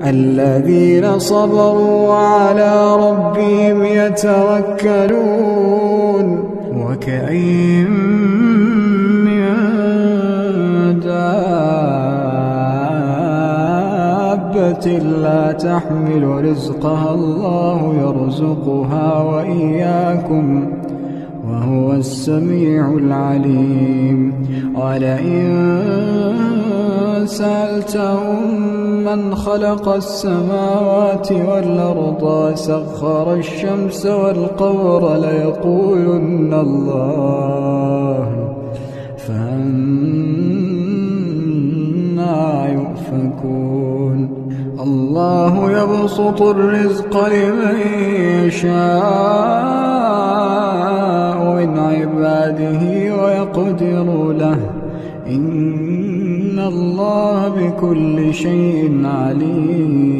الذين صبروا وعلى ربهم يتوكلون وكأين من دابة لا تحمل رزقها الله يرزقها وإياكم وهو السميع العليم ولئن سألتهم من خلق السماوات والأرض وسخر الشمس والقمر ليقولن الله فأنى يؤفكون الله يبسط الرزق لمن يشاء من عباده ويقدر له إن الله بكل شيء عليم.